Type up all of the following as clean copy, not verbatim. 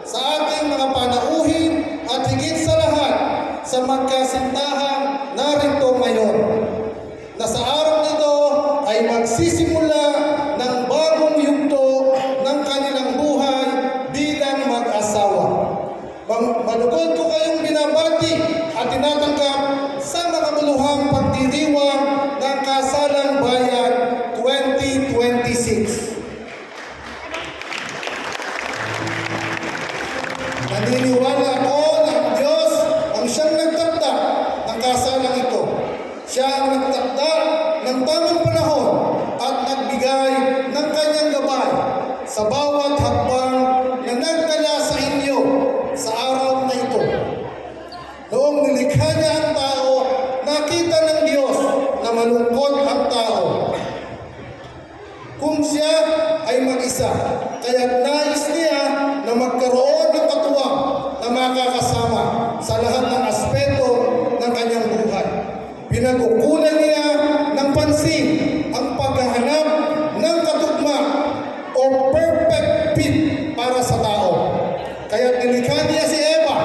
sa ating mga panauhin at higit sa lahat sa magkasintahan narito ngayon, na sa araw nito ay magsisimula ng bagong yugto ng kanilang buhay bilang mag-asawa. Malugod ko kayong binabati at tinatanggap sa makabuluhang pagdiriwang ng Kasalang Bayan 2026. Naniniwala ako na ang Diyos ang siyang nagtakda ng kasalang ito. Siya ang nagtakda ng tamang panahon at nagbigay ng kanyang gabay sa bawat hakbang na nagdala sa inyo sa araw na ito. Noong nilikha niya ang tao, nakita ng Diyos na malungkot ang tao kung siya ay mag-isa. Kaya't nais niya na magkaroon ng katuwang na makakasama sa lahat ng aspeto ng kanyang buhay. Pinag-ukulan niya ng pansin ang paghahanap ng katugma o perfect fit para sa tao. Kaya't nilikha niya si Eva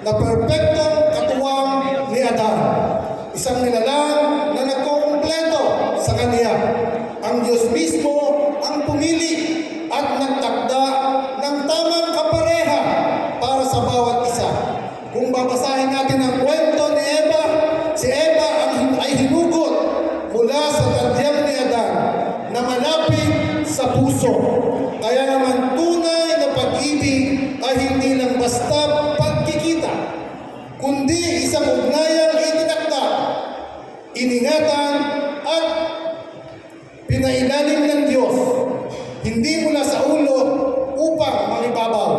na perpektong katuwang ni Adan, isang nilalang na nagkukumpleto sa kaniya. Ang Diyos mismo ang pumili at nagtakda ng tamang kapareha para sa bawat isa. Kung babasahin natin ang kwento ni Eva, si Eva ay hinugot mula sa tadyang ni Adan na malapit sa puso. Kaya naman tunay na pag-ibig ay hindi lang basta pagkikita, kundi isang ugnayang itinakda, iningatan at pinailalim ng Diyos, hindi mula sa ulo upang mangibabaw,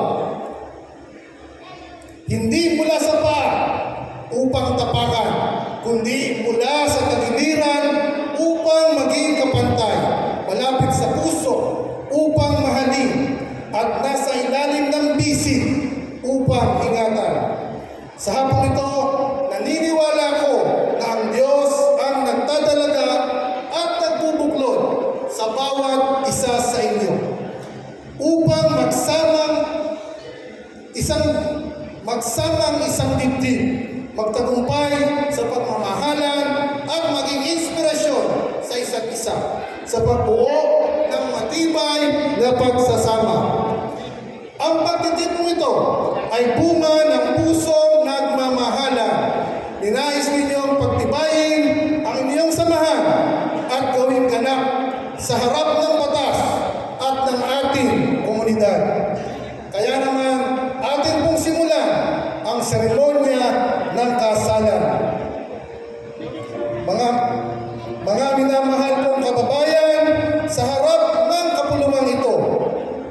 hindi mula sa paa upang tapakan, kundi mula sa tagiliran upang maging kapantay, malapit sa puso upang mahalin, at nasa ilalim ng bisig upang ingatan. Sa hapong ito, naniniwala ko na ang Diyos ang nagdadalaga at nagbubuklod sa bawat isa sa inyo upang magsamang isang dibdib, magtagumpay sa pagmamahalan at maging inspirasyon sa isa't isa sa pagbuo ng matibay na pagsasama. Ang pagtitipong ito ay bunga ng pusong nagmamahalan. Ninais ninyong pagtibayin ang inyong samahan at gawing ganap sa harap ng batas at ng ating komunidad. Kaya naman, atin pong simulan ang seremonya ng kasalan. Mga minamahal kong kababayan, sa harap ng kapulungan ito,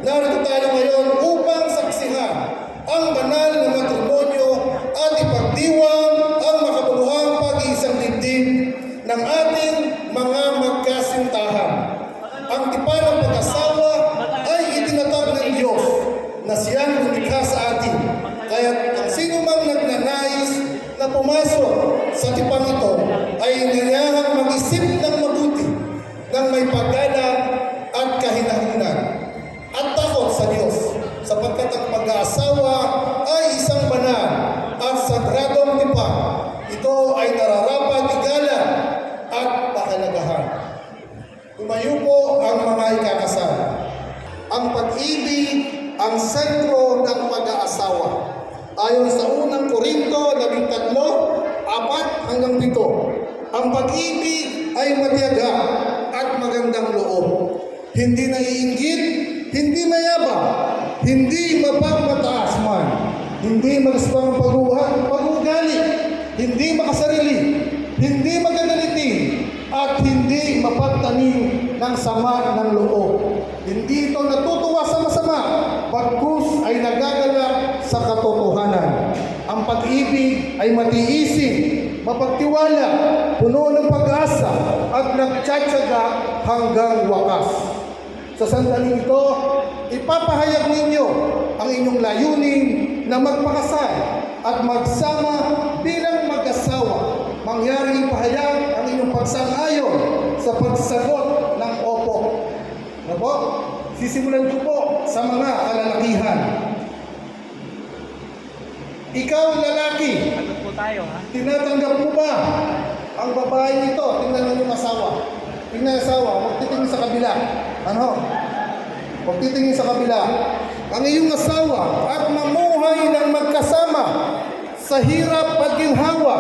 narito tayo ngayon upang saksihan ang banal na matrimonyo at ipagdiwang ang makabuluhang pag-iisang dibdib ng ating mga magkasintahan. Ang tipan ng pag-asawa ay itinatag ng Diyos na siyang lumikha sa atin. Kaya't ang sino mang nagnanais na pumasok sa tipan ito ay inanyahang mag-isip ng mabuti, ng may paggalang at kahinahunan at takot sa Diyos, sapagkat ang pag-aasawa ay isang banal at sagradong tipan. Ito ay nararapat igalang at pahalagahan. Tumayo po ang mga ikakasal. Ang pag-ibig ang sentro ng pag-aasawa. Ayon sa unang Korinto 13:4-7, ang pag-ibig ay matiyaga at magandang loob. Hindi naiinggit, hindi mayabang, hindi mapagmataas man, hindi magaspang pag-ugali, hindi makasarili, hindi magadalitin, at hindi mapagtanim ng sama ng loob. Hindi ito natutuwa sa masama, bagkus ay nagagalak sa katotohanan. Ang pag-ibig ay matiising, mapagtiwala, puno ng pag-asa, at nagtsatsaga hanggang wakas. Sa sandaling ito, ipapahayag ninyo ang inyong layunin na magpakasal at magsama bilang mag-asawa. Mangyaring ipahayag ang inyong pagsang-ayon sa pagsagot ng opo. Ano po? Sisimulan ko po sa mga kalalakihan. Ikaw lalaki, Ano po tayo, ha? tinatanggap mo ba ang babae ito? Tingnan mo yung asawa. Tingnan yung asawa, huwag titingin sa kabila. Ano? Huwag titingin sa kabila. Ang iyong asawa at mamuhay ng magkasama sa hirap at ginhawa.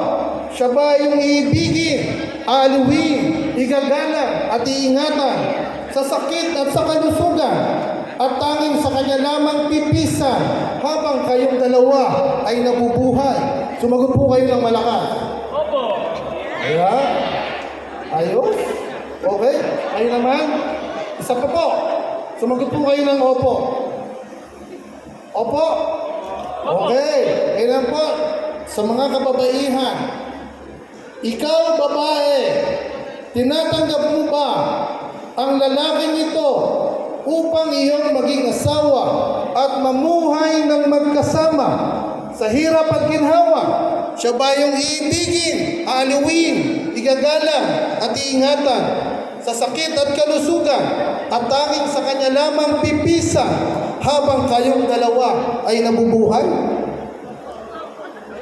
Siya ba yung iibigin, aluhin, igagalang at iingatan sa sakit at sa kalusugan at tanging sa kanya lamang pipisan habang kayong dalawa ay nabubuhay? Sumagot po kayo ng malakas. Opo. Ayan. Ayos. Okay. Kayo naman. Isa pa po. Sumagot po kayo ng opo. Opo. Okay. Ayan po. Sa mga kababaihan, ikaw babae, tinatanggap mo ba ang lalaking ito upang iyong maging asawa at mamuhay ng magkasama sa hirap at ginhawa? Siya ba yung iibigin, aaliwin, igagalang at iingatan sa sakit at kalusugan at tanging sa kanya lamang pipisan habang kayong dalawa ay nabubuhay?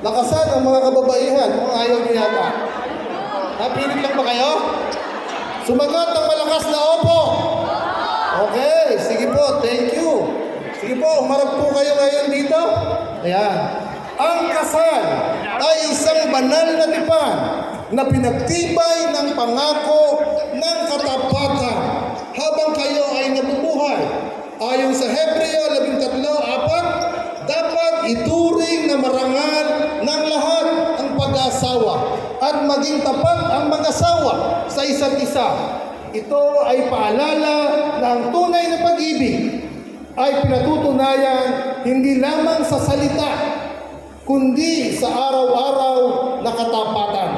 Lakasan ang mga kababaihan kung ayaw niyo yata. Napilit lang ba kayo? Sumagot ng malakas na opo. Okay, sige po, thank you. Sige po, umarap po kayo ngayon dito. Ayan. Ang kasal ay isang banal na tipan na pinagtibay ng pangako ng katapatan habang kayo ay nabubuhay. Ayon sa Hebreo 13:4, dapat ituring na marangal ng lahat ang pag-asawa at maging tapat ang mag-asawa sa isa't isa. Ito ay paalala na ang tunay na pag-ibig ay pinatutunayan hindi lamang sa salita, kundi sa araw-araw na katapatan.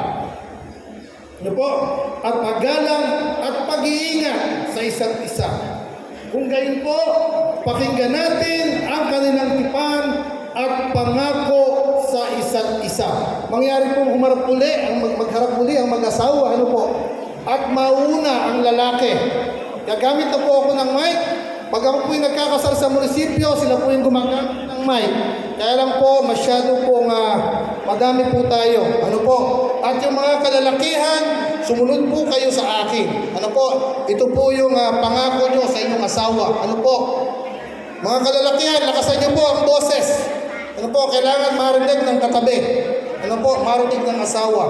Ano po? At paggalang at pag-iingat sa isa't isa. Kung gayon po, pakinggan natin ang kanilang tipan at pangako sa isa't isa. Mangyari pong humarap uli, magharap uli ang mag-asawa, ano po? At mauna ang lalaki. Gagamit na po ako ng mic. Pag ako po'y nagkakasal sa munisipyo, sila po yung gumagamit ng mic. Kaya lang po, masyado pong madami po tayo. Ano po? At yung mga kalalakihan, sumunod po kayo sa akin. Ano po? Ito po yung pangako nyo sa inyong asawa. Ano po? Mga kalalakihan, lakasan nyo po ang boses. Ano po? Kailangan marinig ng katabi. Ano po? Marinig ng asawa,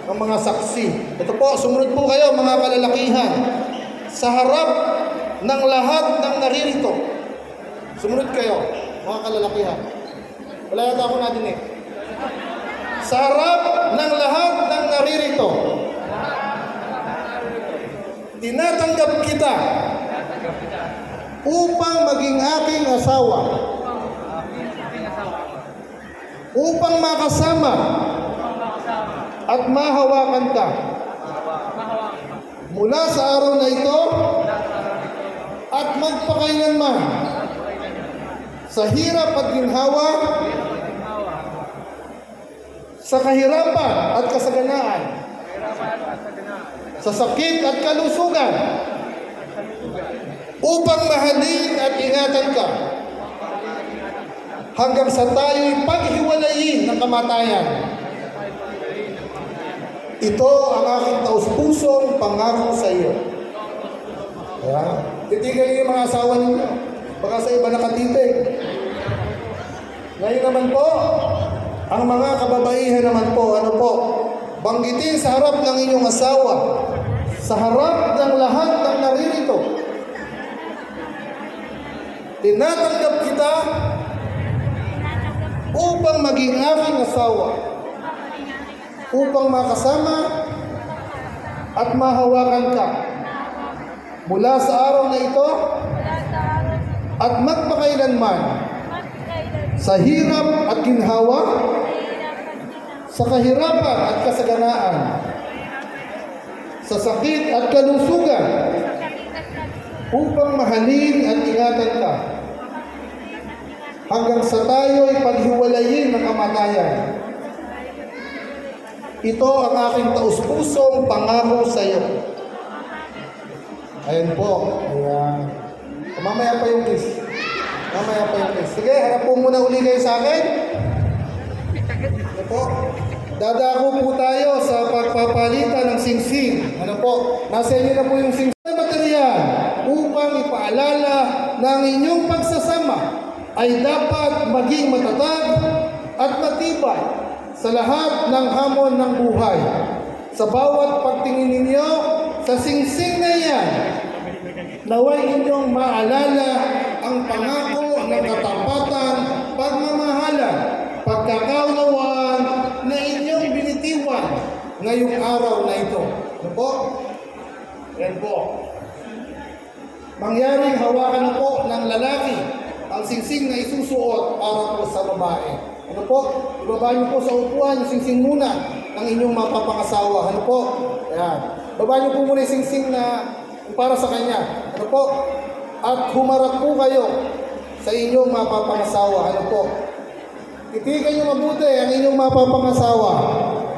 ng mga saksi. Ito po, sumunod po kayo mga kalalakihan. Sa harap ng lahat ng naririto. Sumunod kayo, mga kalalakihan. Wala yata ako natin eh. Sa harap ng lahat ng naririto, tinatanggap kita upang maging aking asawa, upang makasama at mahawakan ka mula sa araw na ito at magpakailanman sa hirap at ginhawa, sa kahirapan at kasaganaan, sa sakit at kalusugan, upang mahalin at ingatan ka hanggang sa tayo'y paghiwalayin ng kamatayan. Ito ang aking taus-pusong pangako sa iyo. Ayan. Titigan niyo yung mga asawa ninyo. Baka sa iba nakatitig. Ngayon naman po, ang mga kababaihan naman po, ano po, banggitin sa harap ng inyong asawa, sa harap ng lahat ng naririto. Tinatanggap kita upang maging aking asawa, upang makasama at mahawakan ka mula sa araw na ito at magpakailanman sa hirap at ginhawa, sa kahirapan at kasaganaan, sa sakit at kalusugan, upang mahalin at ingatan ka hanggang sa tayo'y paghiwalayin ng kamatayan. Ito ang aking taus-pusong pangako sa iyo. Ayan po. Ayan. Mamaya pa yung kiss. Mamaya pa yung kiss. Sige, harap po muna uli kayo sa akin. po? Dadako po tayo sa pagpapalitan ng singsing. Ano po? Nasa inyo na po yung singsing na material upang ipaalala na ang inyong pagsasama ay dapat maging matatag at matibay sa lahat ng hamon ng buhay. Sa bawat pagtingin ninyo sa singsing na yan, naway inyong maalala ang pangako ng katapatan, pagmamahalan, pagkakaunawaan na inyong binitiwan ngayong araw na ito. Ano po? Yan po. Mangyaring hawakan na po ng lalaki ang singsing na isusuot para po sa babae. Ano po? Ibaba niyo po sa upuan yung singsing muna ng inyong mapapangasawa. Ano po? Ayan. Baba niyo po muna yung singsing na para sa kanya. Ano po? At humarap po kayo sa inyong mapapangasawa. Ano po? Titigan niyo mabuti ang inyong mapapangasawa.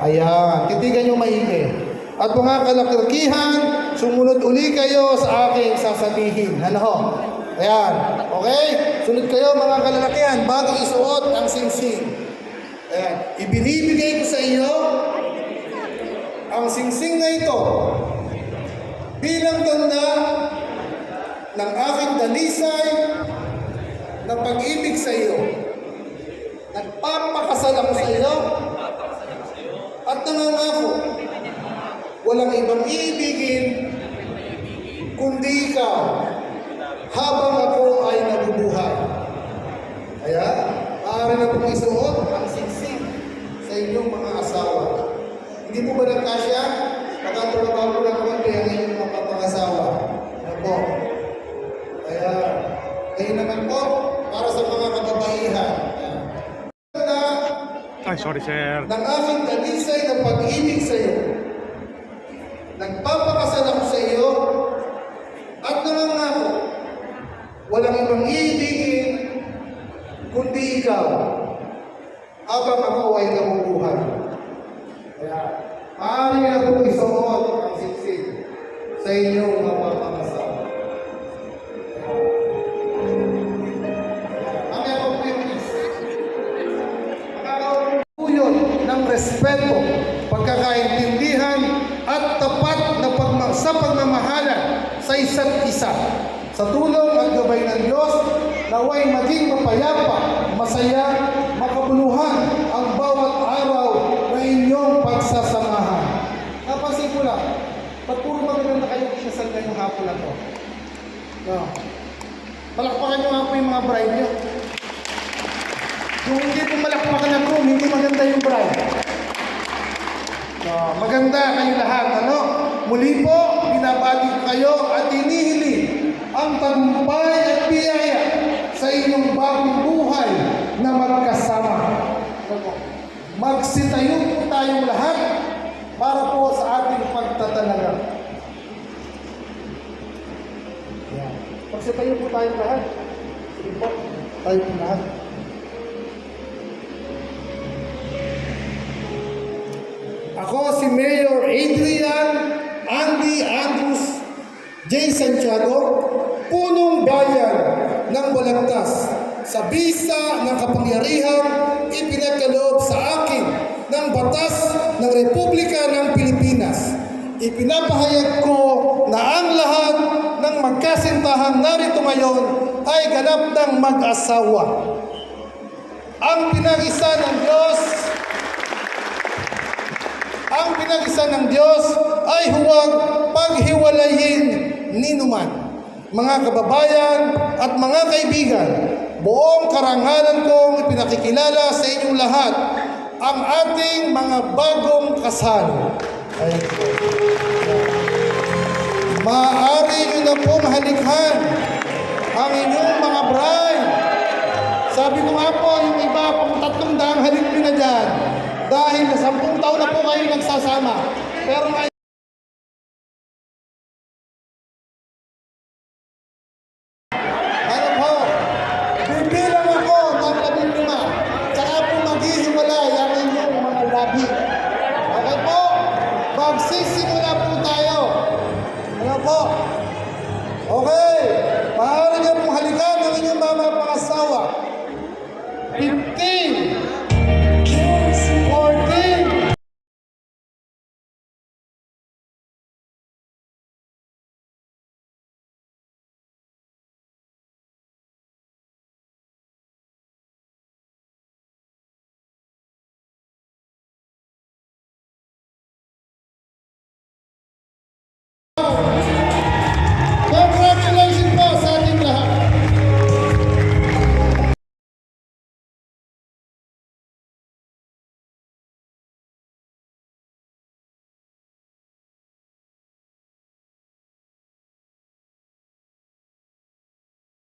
Ayan. Titigan niyo maigi. At mga kalakihan, sumunod uli kayo sa aking sasabihin. Ano ho? Ayan. Okay? Sunod kayo mga kalalakihan bago isuot ang singsing. Ayan. Ibinibigay ko sa iyo ang singsing na ito bilang tanda ng aking dalisay na pag-ibig sa iyo. Nagpapakasal ako sa iyo at nangangako walang ibang iibigin kundi ikaw habang ako ay nabubuhay. Kaya, maaari na pong isuot ang singsing sa inyong mga asawa. Hindi po ba nagkasya? Pagkatulabaw ko lang konti ang inyong mga pangasawa. Ano po? Kaya, kayo naman po, para sa mga kababaihan. Ay, sorry, sir. Ng aking dalisay na pag-ibig sa iyo. Nagpapakasal ako sa iyo at nangangako walang ibang iibigin kundi ikaw habang ako ay nabubuhay. Kaya, maaari na po isuot ang siksik sa inyong mapapangasawa. Mamaya po po yung makakaroon po yun ng respeto, pagkakaintindihan at tapat na sa pagmamahalan sa isa't isa. Sa tulong at gabay ng Diyos, naway maging mapayapa, masaya, makabuluhan ang bawat araw na inyong pagsasamahan. Napansin ko lang, ba't puro maganda kayo kinasal ngayong hapon na to? No. Palakpakan nyo nga po yung mga bride nyo. Kung hindi po malakpakan na po, hindi maganda yung bride. So, maganda kayo lahat, ano? Muli po, binabati ko kayo at hinihiling ang tagumpay at biyaya sa inyong bagong buhay na magkasama. Magsitayo po tayong lahat para po sa ating pagtatalaga. Yan. Magsitayo po tayong lahat. Sige po, tayo po lahat. Ako si Mayor Adrian Andy Andrews J. Santiago, punong bayan ng Balagtas, sa bisa ng kapangyarihan ipinagkaloob sa akin ng batas ng Republika ng Pilipinas. Ipinapahayag ko na ang lahat ng magkasintahang narito ngayon ay ganap ng mag-asawa. Ang pinag-isa ng Diyos ay huwag paghiwalayin ninuman. Mga kababayan at mga kaibigan, buong karangalan kong ipinakikilala sa inyong lahat ang ating mga bagong kasal. Maaari nyo na pong halikhan ang inyong mga bride. Sabi ko nga po, yung iba pang 300 halik nyo na dyan. Dahil 10 taon na po kayo nagsasama. Pero